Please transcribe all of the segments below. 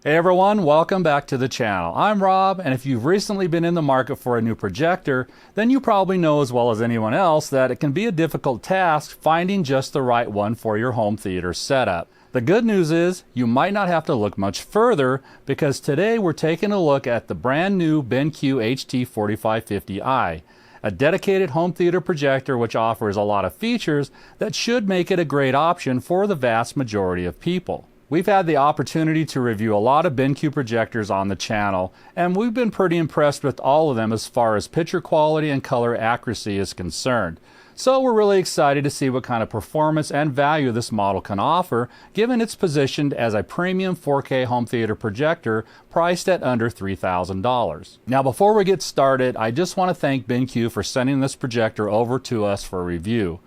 Hey everyone, welcome back to the channel. I'm Rob, and if you've recently been in the market for a new projector, then you probably know as well as anyone else that it can be a difficult task finding just the right one for your home theater setup. The good news is you might not have to look much further, because today we're taking a look at the brand new BenQ HT4550i, a dedicated home theater projector which offers a lot of features that should make it a great option for the vast majority of people. We've had the opportunity to review a lot of BenQ projectors on the channel, and we've been pretty impressed with all of them as far as picture quality and color accuracy is concerned. So we're really excited to see what kind of performance and value this model can offer, given it's positioned as a premium 4K home theater projector priced at under $3,000. Now before we get started, I just want to thank BenQ for sending this projector over to us for review.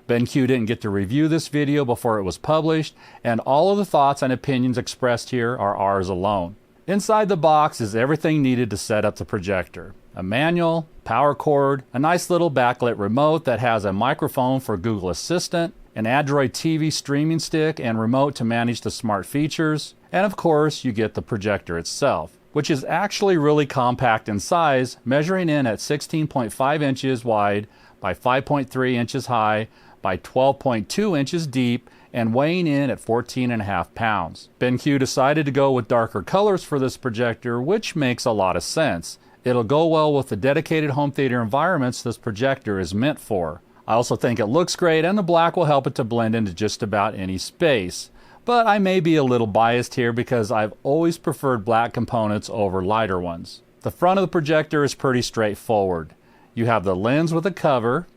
BenQ didn't get to review this video before it was published, and all of the thoughts and opinions expressed here are ours alone. Inside the box is everything needed to set up the projector. A manual, power cord, a nice little backlit remote that has a microphone for Google Assistant, an Android TV streaming stick and remote to manage the smart features, and of course you get the projector itself, which is actually really compact in size, measuring in at 16.5 inches wide by 5.3 inches high by 12.2 inches deep and weighing in at 14.5 pounds. BenQ decided to go with darker colors for this projector, which makes a lot of sense. It'll go well with the dedicated home theater environments this projector is meant for. I also think it looks great, and the black will help it to blend into just about any space. But I may be a little biased here because I've always preferred black components over lighter ones. The front of the projector is pretty straightforward. You have the lens with a cover,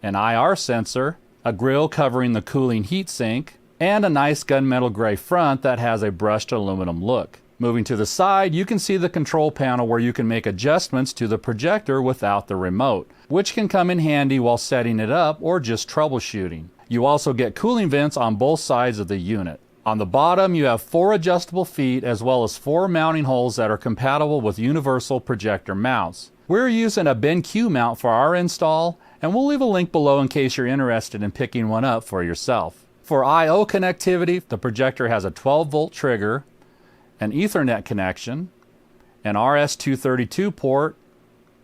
an IR sensor, a grill covering the cooling heatsink, and a nice gunmetal gray front that has a brushed aluminum look. Moving to the side, you can see the control panel where you can make adjustments to the projector without the remote, which can come in handy while setting it up or just troubleshooting. You also get cooling vents on both sides of the unit. On the bottom, you have 4 adjustable feet as well as 4 mounting holes that are compatible with universal projector mounts. We're using a BenQ mount for our install, and we'll leave a link below in case you're interested in picking one up for yourself. For I/O connectivity, the projector has a 12-volt trigger, an Ethernet connection, an RS-232 port,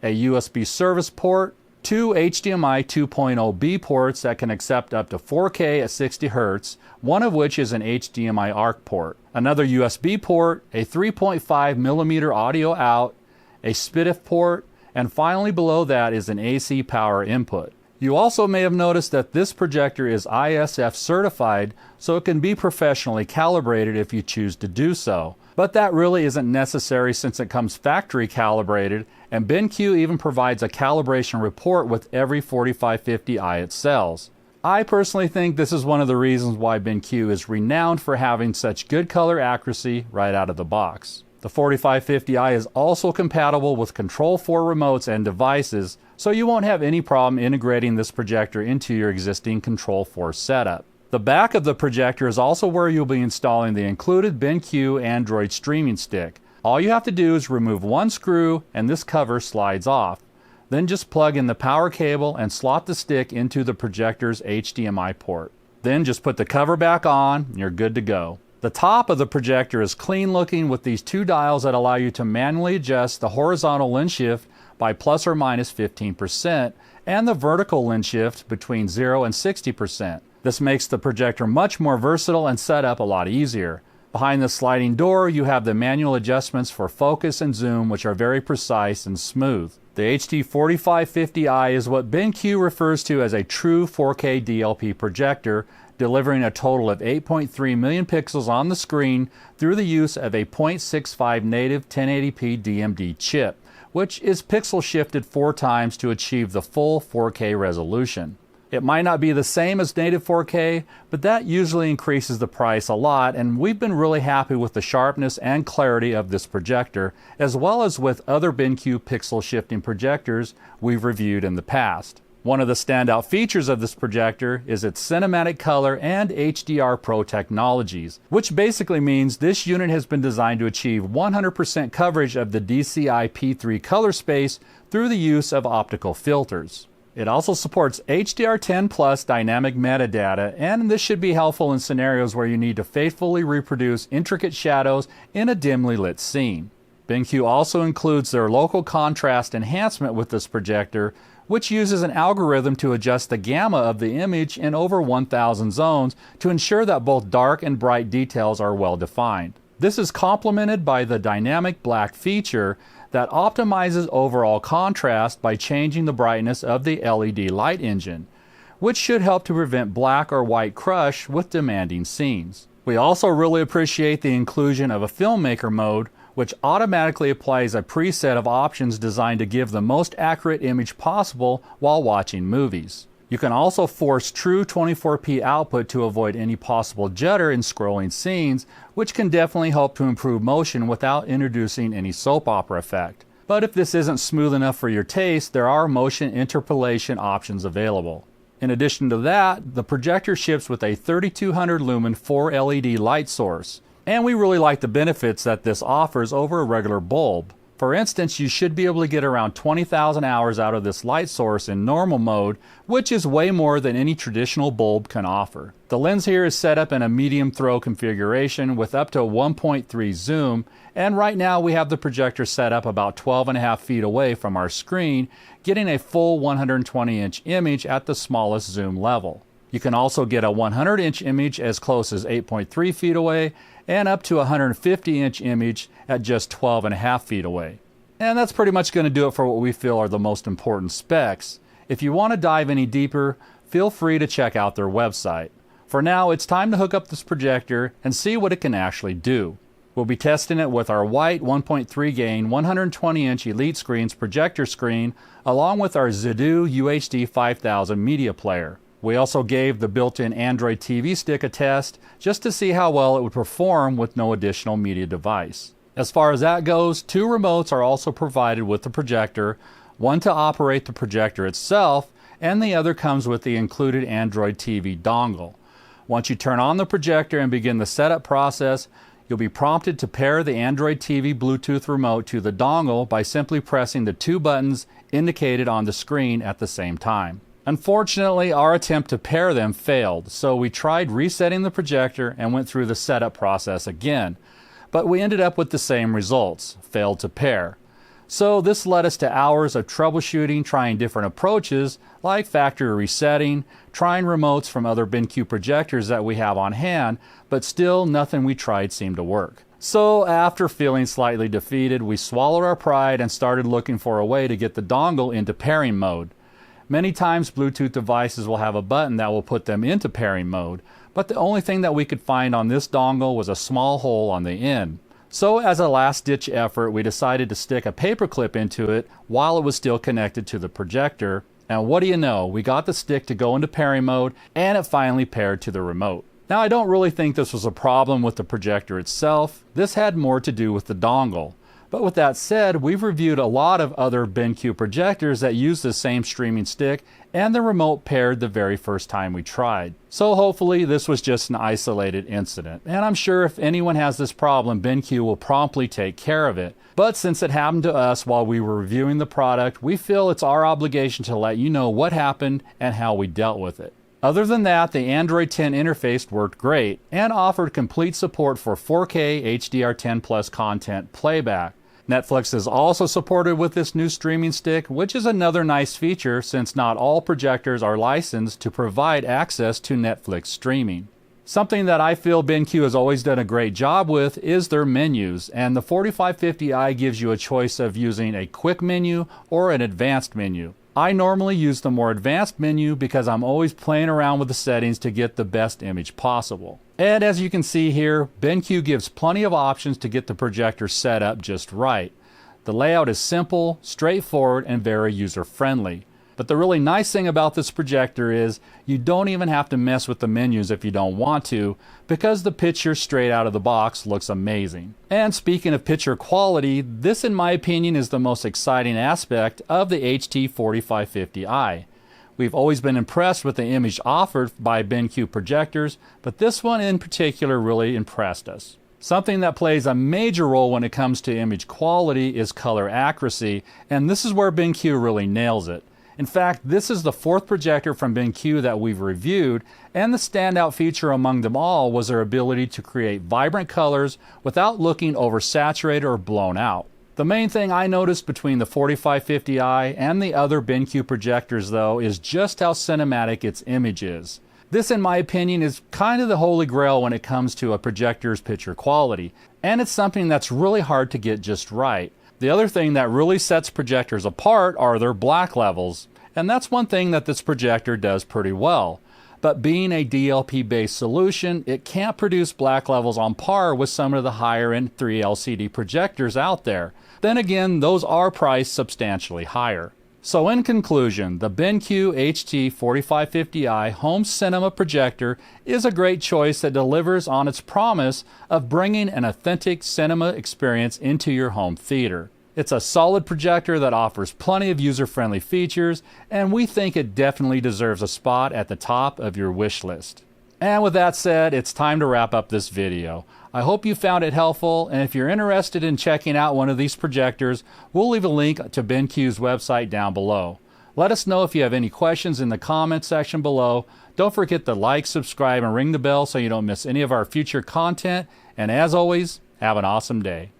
a USB service port, 2 HDMI 2.0B ports that can accept up to 4K at 60 Hz, one of which is an HDMI ARC port, another USB port, a 3.5mm audio out, a SPDIF port, and finally below that is an AC power input. You also may have noticed that this projector is ISF certified, so it can be professionally calibrated if you choose to do so. But that really isn't necessary since it comes factory calibrated, and BenQ even provides a calibration report with every 4550i it sells. I personally think this is one of the reasons why BenQ is renowned for having such good color accuracy right out of the box. The 4550i is also compatible with Control4 remotes and devices, so you won't have any problem integrating this projector into your existing Control4 setup. The back of the projector is also where you'll be installing the included BenQ Android streaming stick. All you have to do is remove one screw and this cover slides off. Then just plug in the power cable and slot the stick into the projector's HDMI port. Then just put the cover back on and you're good to go. The top of the projector is clean looking with these 2 dials that allow you to manually adjust the horizontal lens shift by plus or minus 15% and the vertical lens shift between 0 and 60%. This makes the projector much more versatile and set up a lot easier. Behind the sliding door, you have the manual adjustments for focus and zoom, which are very precise and smooth. The HT4550i is what BenQ refers to as a true 4K DLP projector, delivering a total of 8.3 million pixels on the screen through the use of a 0.65 native 1080p DMD chip, which is pixel shifted 4 times to achieve the full 4K resolution. It might not be the same as native 4K, but that usually increases the price a lot, and we've been really happy with the sharpness and clarity of this projector, as well as with other BenQ pixel shifting projectors we've reviewed in the past. One of the standout features of this projector is its cinematic color and HDR Pro technologies, which basically means this unit has been designed to achieve 100% coverage of the Dci P3 color space through the use of optical filters. It also supports HDR10 Plus dynamic metadata, and this should be helpful in scenarios where you need to faithfully reproduce intricate shadows in a dimly lit scene. BenQ also includes their local contrast enhancement with this projector, which uses an algorithm to adjust the gamma of the image in over 1,000 zones to ensure that both dark and bright details are well defined. This is complemented by the dynamic black feature that optimizes overall contrast by changing the brightness of the LED light engine, which should help to prevent black or white crush with demanding scenes. We also really appreciate the inclusion of a filmmaker mode, which automatically applies a preset of options designed to give the most accurate image possible while watching movies. You can also force true 24p output to avoid any possible judder in scrolling scenes, which can definitely help to improve motion without introducing any soap opera effect. But if this isn't smooth enough for your taste, there are motion interpolation options available. In addition to that, the projector ships with a 3200 lumen 4 LED light source, and we really like the benefits that this offers over a regular bulb. For instance, you should be able to get around 20,000 hours out of this light source in normal mode, which is way more than any traditional bulb can offer. The lens here is set up in a medium throw configuration with up to 1.3 zoom, and right now we have the projector set up about 12.5 feet away from our screen, getting a full 120-inch image at the smallest zoom level. You can also get a 100-inch image as close as 8.3 feet away, and up to a 150-inch image at just 12.5 feet away. And that's pretty much going to do it for what we feel are the most important specs. If you want to dive any deeper, feel free to check out their website. For now, it's time to hook up this projector and see what it can actually do. We'll be testing it with our white 1.3 gain 120-inch Elite Screens projector screen, along with our Xidu UHD 5000 media player. We also gave the built-in Android TV stick a test just to see how well it would perform with no additional media device. As far as that goes, 2 remotes are also provided with the projector, one to operate the projector itself, and the other comes with the included Android TV dongle. Once you turn on the projector and begin the setup process, you'll be prompted to pair the Android TV Bluetooth remote to the dongle by simply pressing the 2 buttons indicated on the screen at the same time. Unfortunately, our attempt to pair them failed, so we tried resetting the projector and went through the setup process again, but we ended up with the same results: failed to pair. So this led us to hours of troubleshooting, trying different approaches like factory resetting, trying remotes from other BenQ projectors that we have on hand, but still nothing we tried seemed to work. So after feeling slightly defeated, we swallowed our pride and started looking for a way to get the dongle into pairing mode. Many times Bluetooth devices will have a button that will put them into pairing mode, but the only thing that we could find on this dongle was a small hole on the end. So as a last-ditch effort, we decided to stick a paper clip into it while it was still connected to the projector, and what do you know, we got the stick to go into pairing mode, and it finally paired to the remote. Now, I don't really think this was a problem with the projector itself. This had more to do with the dongle. But with that said, we've reviewed a lot of other BenQ projectors that use the same streaming stick, and the remote paired the very first time we tried. So hopefully this was just an isolated incident, and I'm sure if anyone has this problem, BenQ will promptly take care of it. But since it happened to us while we were reviewing the product, we feel it's our obligation to let you know what happened and how we dealt with it. Other than that, the Android 10 interface worked great and offered complete support for 4K HDR10 Plus content playback. Netflix is also supported with this new streaming stick, which is another nice feature since not all projectors are licensed to provide access to Netflix streaming. Something that I feel BenQ has always done a great job with is their menus, and the 4550i gives you a choice of using a quick menu or an advanced menu. I normally use the more advanced menu because I'm always playing around with the settings to get the best image possible. And as you can see here, BenQ gives plenty of options to get the projector set up just right. The layout is simple, straightforward, and very user-friendly. But the really nice thing about this projector is you don't even have to mess with the menus if you don't want to, because the picture straight out of the box looks amazing. And speaking of picture quality, this in my opinion is the most exciting aspect of the HT4550i. We've always been impressed with the image offered by BenQ projectors, but this one in particular really impressed us. Something that plays a major role when it comes to image quality is color accuracy, and this is where BenQ really nails it. In fact, this is the fourth projector from BenQ that we've reviewed, and the standout feature among them all was their ability to create vibrant colors without looking oversaturated or blown out. The main thing I noticed between the 4550i and the other BenQ projectors though is just how cinematic its image is. This, in my opinion, is kind of the holy grail when it comes to a projector's picture quality, and it's something that's really hard to get just right. The other thing that really sets projectors apart are their black levels, and that's one thing that this projector does pretty well. But being a DLP-based solution, it can't produce black levels on par with some of the higher-end 3 LCD projectors out there. Then again, those are priced substantially higher. So in conclusion, the BenQ HT4550i home cinema projector is a great choice that delivers on its promise of bringing an authentic cinema experience into your home theater. It's a solid projector that offers plenty of user-friendly features, and we think it definitely deserves a spot at the top of your wish list. And with that said, it's time to wrap up this video. I hope you found it helpful, and if you're interested in checking out one of these projectors, we'll leave a link to BenQ's website down below. Let us know if you have any questions in the comment section below. Don't forget to like, subscribe, and ring the bell so you don't miss any of our future content. And as always, have an awesome day.